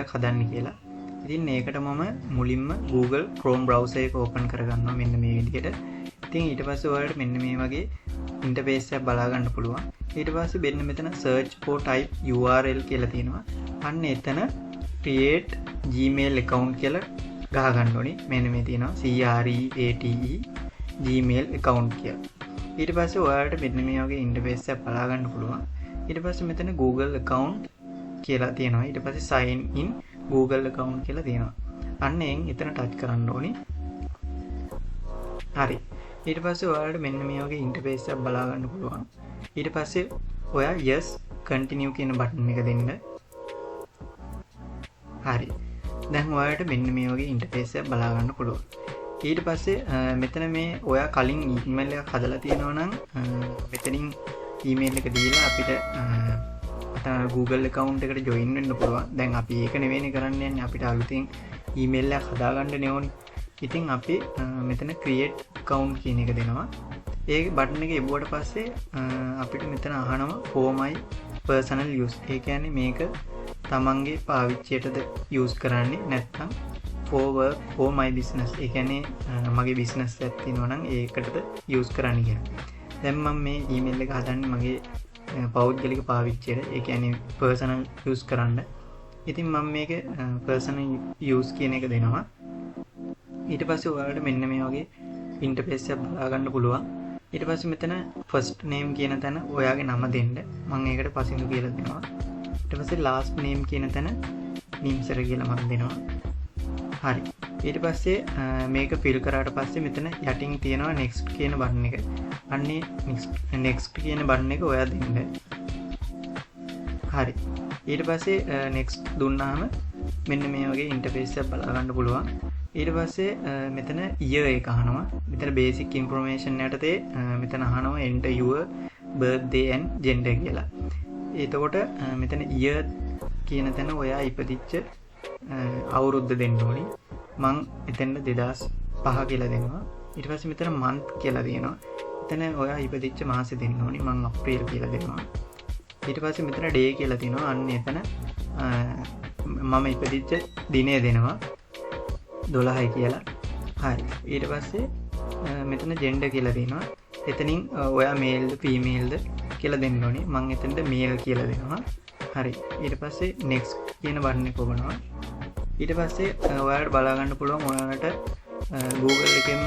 එකක් හදන්න කියලා. ඉතින් ඒකට මම මුලින්ම Google Chrome browser එක open කරගන්නවා මෙන්න මේ විදිහට. ඉතින් ඊට පස්සේ ඔයාලට මෙන්න මේ වගේ interface එකක් බලා ගන්න පුළුවන්. ඊට පස්සේ මෙන්න මෙතන search for type URL කියලා තියෙනවා. අන්න එතන create Gmail account කියලා ගහ ගන්න ඕනේ. මෙන්න මේ තියෙනවා CREATE Gmail account කියලා. ඊට පස්සේ ඔයාලට මෙන්න මේ වගේ interface එකක් බලා ගන්න පුළුවන්. ඊට පස්සේ මෙතන Google account කියලා තියෙනවා. ඊට පස්සේ sign in Google account කියලා තියෙනවා. අන්න එතන touch කරන්න ඕනේ. හරි. ඊට පස්සේ ඔයාලට මෙන්න මේ වගේ interface එකක් බලා ගන්න පුළුවන්. ඊට පස්සේ ඔයා yes continue කියන බටන් එක දෙන්න. හරි. දැන් ඔයාලට මෙන්න මේ වගේ interface එකක් බලා ගන්න පුළුවන්. ඊට පස්සේ මෙතන මේ ඔයා කලින් email එකක් හදලා තියෙනවා නම් මෙතනින් email එක දීලා අපිට Google account එකට join වෙන්න පුළුවන්. දැන් අපි ඒක නෙවෙයිනේ කරන්න යන්නේ. අපිට අලුතින් email එකක් හදාගන්න ඕනේ. ඉතින් අපි මෙතන create account කියන එක දෙනවා. ඒ බටන් එක එබුවට පස්සේ අපිට මෙතන අහනවා for my personal use. ඒ කියන්නේ මේක තමන්ගේ පාවිච්චියටද use කරන්නේ නැත්නම් for work for my business. ඒ කියන්නේ මගේ business එකක් තියෙනවා නම් ඒකටද use කරන්න කියලා. දැන් මම මේ email එක හදන්නේ මගේ පෞද්ගලික පාවිච්චියට. ඒ කියන්නේ personal use කරන්න. ඉතින් මම මේක personal use කියන එක දෙනවා. ඊට පස්සේ ඔයාලට මෙන්න මේ වගේ interface එකක් බලා ගන්න පුළුවන්. ඊට පස්සේ මෙතන first name කියන තැන ඔයාගේ නම දෙන්න. මම ඒකට පසින්දු කියලා දෙනවා. ඊට පස්සේ last name කියන තැන නිම්සර කියලා මම දෙනවා. හරි. ඊට පස්සේ මේක fill කරාට පස්සේ මෙතන යටින් තියෙනවා next කියන බටන් එක. අන්නේ next කියන බටන් එක ඔයා දෙන්න. හරි. ඊට පස්සේ next දුන්නාම මෙන්න මේ වගේ interface එකක් බලා ගන්න පුළුවන්. ඊට පස්සේ මෙතන year එක අහනවා. මෙතන basic information යටතේ මෙතන අහනවා enter your birthday and gender කියලා. එතකොට මෙතන year කියන තැන ඔයා ඉපදිච්ච අවුරුද්ද දෙන්න ඕනි. මං එතෙන්ද 2005 කියලා දෙනවා. ඊට පස්සේ මෙතන month කියලා දෙනවා. එතන ඔයා ඉපදිච්ච මාසෙ දෙන්න ඕනි. මං අප්‍රේල් කියලා දෙනවා. ඊට පස්සේ මෙතන day කියලා තියෙනවා. අන්න එතන මම ඉපදිච්ච දිනය දෙනවා. 12යි කියලා. හරි. ඊට පස්සේ මෙතන gender කියලා දෙනවා. එතනින් ඔයා male ද female ද කියලා දෙන්න ඕනි. මං එතනද male කියලා දෙනවා. හරි. ඊට පස්සේ next කියන බටන් එක ඔබනවා. ඊට පස්සේ ඔයාලට බලා ගන්න පුළුවන් ඔයාලට Google එකෙන්ම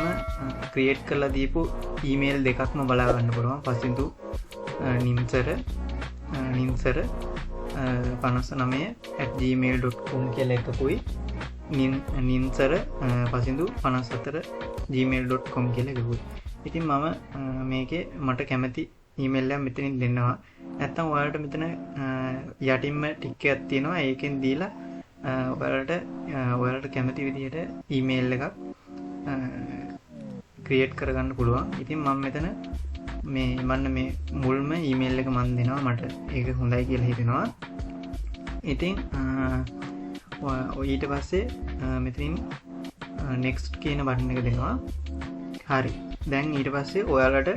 create කරලා දීපු email දෙකක්ම බලා ගන්න පුළුවන්. පසින්දු නිම්සර 59@gmail.com කියලා එකකුයි නිම්සර පසින්දු 54@gmail.com කියලා එකකුයි. ඉතින් මම මේකේ මට කැමති email එකක් මෙතනින් දෙන්නවා. නැත්තම් ඔයාලට මෙතන යටින්ම ටික් එකක් තියෙනවා. ඒකෙන් දීලා ඔයාලට කැමති විදිහට email එකක් create කරගන්න පුළුවන්. ඉතින් මම මෙතන මේ මුල්ම email එක මම දෙනවා. මට ඒක හොඳයි කියලා හිතෙනවා. ඉතින් ඊට පස්සේ මෙතනින් next කියන බටන් එක දෙනවා. හරි. දැන් ඊට පස්සේ ඔයාලට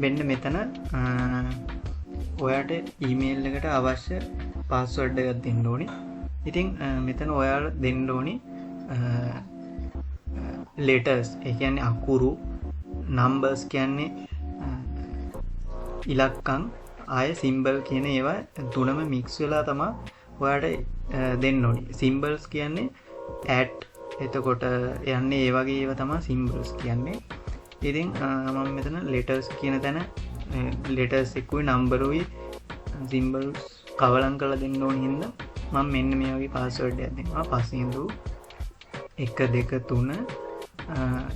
මෙන්න මෙතන ඔයාලට email එකට අවශ්‍ය password එකක් දෙන්න ඕනේ. ඉතින් මෙතන ඔයාලා දෙන්න ඕනේ letters. ඒ කියන්නේ අකුරු, numbers කියන්නේ ඉලක්කම්, ආය symbol කියන ඒවා තුනම mix වෙලා තමයි ඔයාලට දෙන්න ඕනේ. symbols කියන්නේ at එතකොට යන්නේ ඒ වගේ ඒවා තමයි symbols කියන්නේ. ඉතින් මම මෙතන letters කියන තැන letters එක්කුයි numberුයි symbols කවලම් කරලා දෙන්න ඕනේ හින්දා මම මෙන්න මේ වගේ password එකක් දෙනවා. පසින්දු 1 2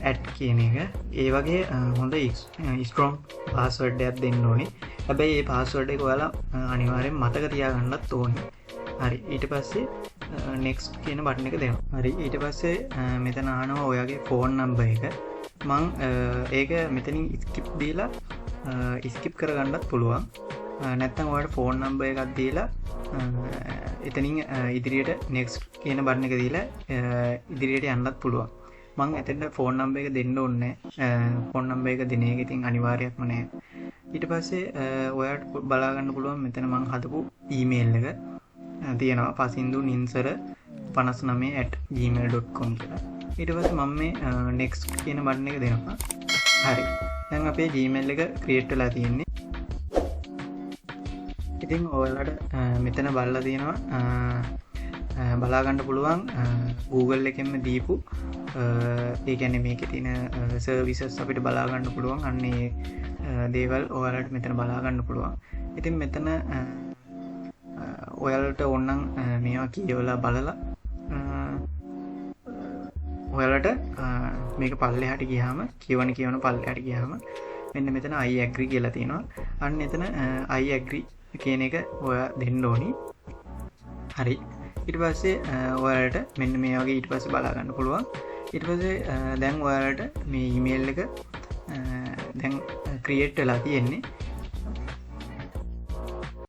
3 කියන එක. ඒ වගේ හොඳ strong password එකක් දෙන්න ඕනේ. හැබැයි මේ password එක ඔයාලා අනිවාර්යෙන් මතක තියාගන්නත් ඕනේ. හරි. ඊට පස්සේ next කියන බටන් එක දෙනවා. හරි. ඊට පස්සේ මෙතන අහනවා ඔයාගේ phone number එක. මං ඒක මෙතනින් skip දීලා skip කරගන්නත් පුළුවන්. නැත්නම් ඔයාලට phone number එකක් දීලා එතනින් ඉදිරියට next කියන බටන් එක දීලා ඉදිරියට යන්නත් පුළුවන්. මම එතෙන්ට phone number එක දෙන්න ඕනේ නැහැ. phone number එක දෙන එක ඉතින් අනිවාර්යයක්ම නැහැ. ඊට පස්සේ ඔයාලට බලා ගන්න පුළුවන් මෙතන මම හදපු email එක තියෙනවා. පසින්දු නින්සර 59@gmail.com කියලා. ඊට පස්සේ මම මේ next කියන බටන් එක දෙනවා. හරි. දැන් අපේ Gmail එක create වෙලා තියෙන්නේ. ඉතින් ඔයාලට මෙතන බලලා තියෙනවා බලා ගන්න පුළුවන් Google එකෙන්ම දීපු ඒ කියන්නේ මේකේ තියෙන services අපිට බලා ගන්න පුළුවන්. අන්නේ දේවල් ඔයාලට මෙතන බලා ගන්න පුළුවන්. ඉතින් මෙතන ඔයාලට ඕනනම් මේවා කියවලා බලලා ඔයාලට මේක පල්ලෙහාට ගියාම කියවන පල්ලෙහාට ගියාම මෙන්න මෙතන I agree කියලා තියෙනවා. අන්න එතන I agree කියන එක ඔයා දෙන්න ඕනි. හරි. ඊට පස්සේ ඔයාලට මෙන්න මේ වගේ ඊට පස්සේ බලා ගන්න පුළුවන්. ඊට පස්සේ දැන් ඔයාලට මේ email එක දැන් create වෙලා තියෙන්නේ.